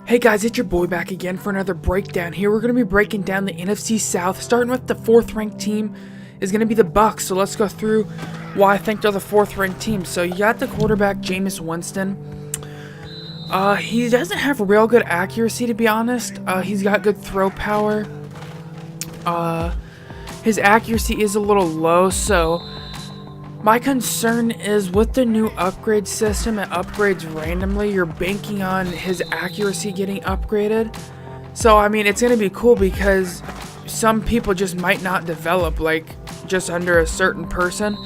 Hey guys, it's your boy back again for another breakdown. Here we're going to be breaking down the NFC South, starting with the 4th ranked team is going to be the Bucs. So let's go through why I think they're the 4th ranked team. So you got the quarterback Jameis Winston. He doesn't have real good accuracy, to be honest. He's got good throw power. His accuracy is a little low, so my concern is with the new upgrade system, it upgrades randomly. You're banking on his accuracy getting upgraded. So, I mean, it's going to be cool because some people just might not develop, like, just under a certain person.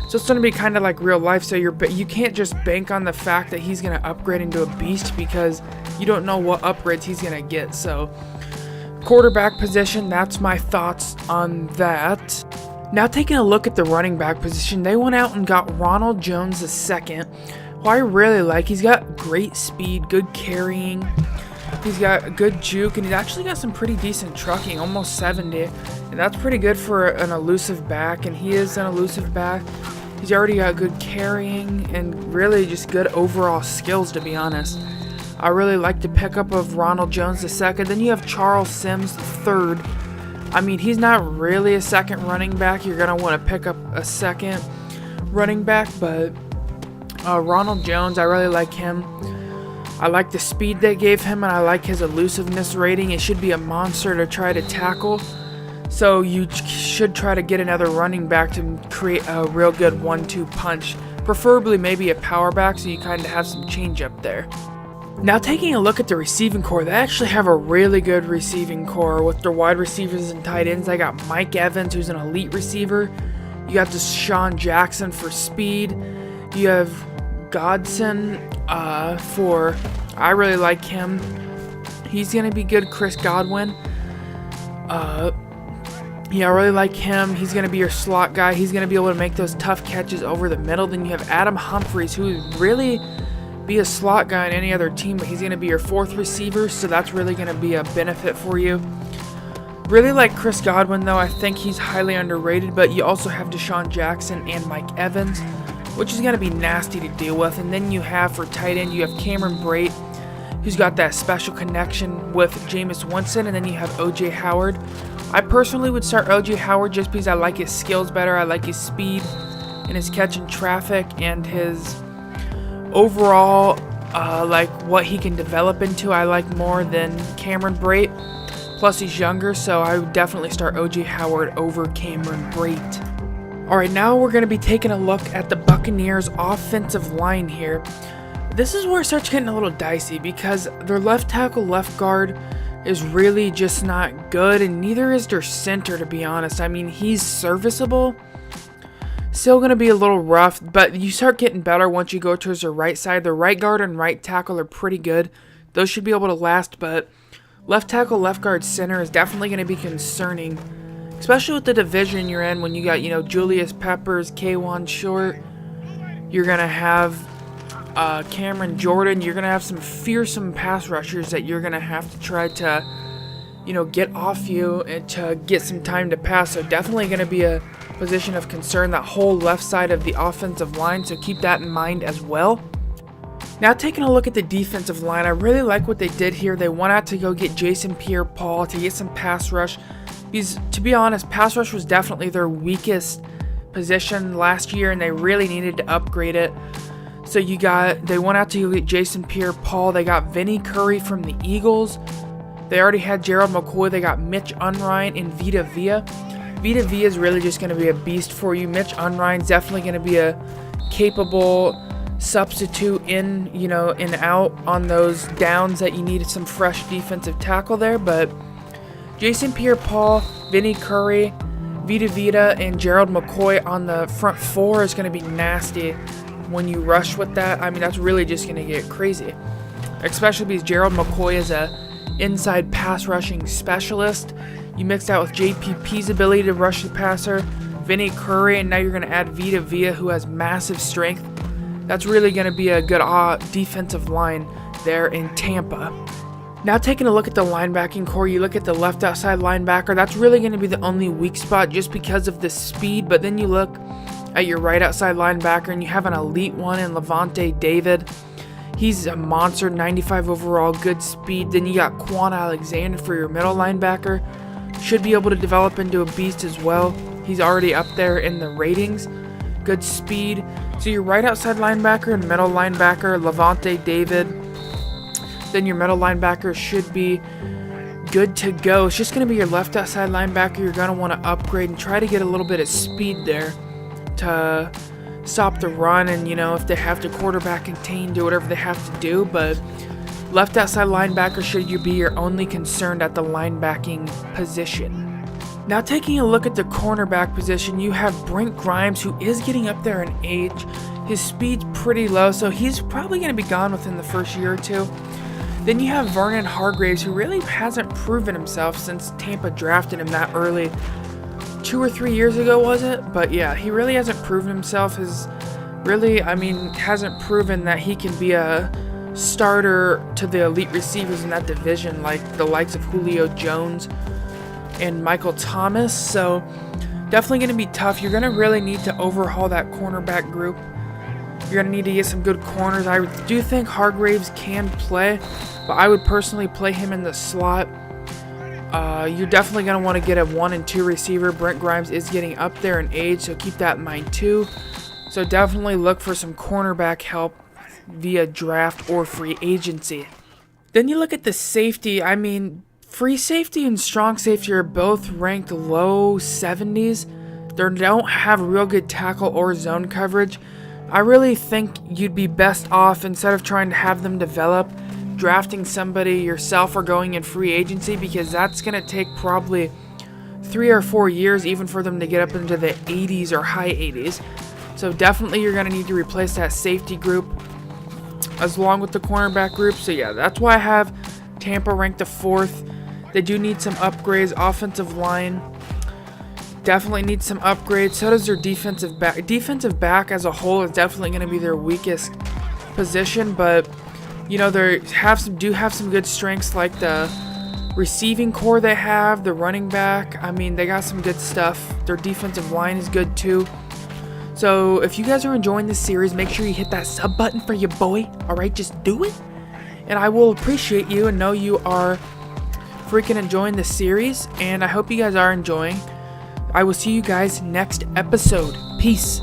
So it's going to be kind of like real life. So you can't just bank on the fact that he's going to upgrade into a beast because you don't know what upgrades he's going to get. So, quarterback position, that's my thoughts on that. Now taking a look at the running back position, they went out and got Ronald Jones II, who I really like. He's got great speed, good carrying, he's got good juke, and he's actually got some pretty decent trucking, almost 70, and that's pretty good for an elusive back, and he is an elusive back. He's already got good carrying and really just good overall skills, to be honest. I really like the pickup of Ronald Jones II. Then you have Charles Sims III. I mean, he's not really a second running back. You're going to want to pick up a second running back, but Ronald Jones, I really like him. I like the speed they gave him, and I like his elusiveness rating. It should be a monster to try to tackle. So you should try to get another running back to create a real good 1-2 punch. Preferably maybe a power back so you kind of have some change up there. Now taking a look at the receiving core, they actually have a really good receiving core with their wide receivers and tight ends. I got Mike Evans, who's an elite receiver. You got Deshaun Jackson for speed. You have Godson I really like him. He's going to be good. Chris Godwin. Yeah, I really like him. He's going to be your slot guy. He's going to be able to make those tough catches over the middle. Then you have Adam Humphries, who really be a slot guy on any other team, but he's going to be your 4th receiver, so that's really going to be a benefit for you. Really like Chris Godwin, though. I think he's highly underrated, but you also have Deshaun Jackson and Mike Evans, which is going to be nasty to deal with. And then you have, for tight end, you have Cameron Brate, who's got that special connection with Jameis Winston, and then you have O.J. Howard. I personally would start O.J. Howard just because I like his skills better. I like his speed and his catching traffic and his overall, like what he can develop into, I like more than Cameron Brate. Plus, he's younger, so I would definitely start O.J. Howard over Cameron Brate. Alright, now we're going to be taking a look at the Buccaneers' offensive line here. This is where it starts getting a little dicey because their left tackle, left guard is really just not good, and neither is their center, to be honest. I mean, he's serviceable. Still going to be a little rough, but you start getting better once you go towards the right side. The right guard and right tackle are pretty good. Those should be able to last, but left tackle, left guard, center is definitely going to be concerning, especially with the division you're in when you got, Julius Peppers, K'Wan Short. You're going to have Cameron Jordan. You're going to have some fearsome pass rushers that you're going to have to try to, get off you and to get some time to pass. So definitely going to be a position of concern, that whole left side of the offensive line, so keep that in mind as well. Now taking a look at the defensive line, I really like what they did here. They went out to go get Jason Pierre-Paul to get some pass rush, because to be honest, pass rush was definitely their weakest position last year and they really needed to upgrade it. So they went out to go get Jason Pierre-Paul. They got Vinny Curry from the Eagles. They already had Gerald McCoy. They got Mitch Unrein and Vita Vea. Vita Vea is really just going to be a beast for you. Mitch Unrein's definitely going to be a capable substitute in and out on those downs that you need some fresh defensive tackle there. But Jason Pierre-Paul, Vinny Curry, Vita Vea, and Gerald McCoy on the front 4 is going to be nasty when you rush with that. I mean, that's really just going to get crazy, especially because Gerald McCoy is a inside pass rushing specialist. You mixed out with JPP's ability to rush the passer, Vinny Curry, and now you're going to add Vita Vea, who has massive strength. That's really going to be a good defensive line there in Tampa. Now taking a look at the linebacking core, you look at the left outside linebacker. That's really going to be the only weak spot just because of the speed. But then you look at your right outside linebacker and you have an elite one in Levante David. He's a monster, 95 overall, good speed. Then you got Quan Alexander for your middle linebacker. Should be able to develop into a beast as well. He's already up there in the ratings. Good speed. So your right outside linebacker and middle linebacker, Levante David. Then your middle linebacker should be good to go. It's just going to be your left outside linebacker. You're going to want to upgrade and try to get a little bit of speed there to stop the run, and if they have to quarterback contain, do whatever they have to do. But left outside linebacker should you be your only concern at the linebacking position. Now taking a look at the cornerback position, you have Brent Grimes, who is getting up there in age. His speed's pretty low, so he's probably going to be gone within the first year or two. Then you have Vernon Hargreaves, who really hasn't proven himself since Tampa drafted him that early. 2 or 3 years ago, was it? But yeah, he really hasn't proven himself. Hasn't proven that he can be a starter to the elite receivers in that division, like the likes of Julio Jones and Michael Thomas. So definitely going to be tough. You're going to really need to overhaul that cornerback group. You're going to need to get some good corners. I do think Hargreaves can play, but I would personally play him in the slot. You're definitely going to want to get a 1 and 2 receiver. Brent Grimes is getting up there in age, so keep that in mind too. So definitely look for some cornerback help via draft or free agency. Then you look at the safety. Free safety and strong safety are both ranked low 70s. They don't have real good tackle or zone coverage. I really think you'd be best off, instead of trying to have them develop, drafting somebody yourself or going in free agency, because that's going to take probably 3 or 4 years even for them to get up into the 80s or high 80s. So definitely you're going to need to replace that safety group as long with the cornerback group. So yeah, that's why I have Tampa ranked the 4th. They do need some upgrades. Offensive line definitely needs some upgrades. So does their defensive back. Defensive back as a whole is definitely going to be their weakest position, but they have some good strengths, like the receiving core they have, the running back. They got some good stuff. Their defensive line is good too. So if you guys are enjoying this series, make sure you hit that sub button for your boy. Alright, just do it. And I will appreciate you and know you are freaking enjoying the series. And I hope you guys are enjoying. I will see you guys next episode. Peace.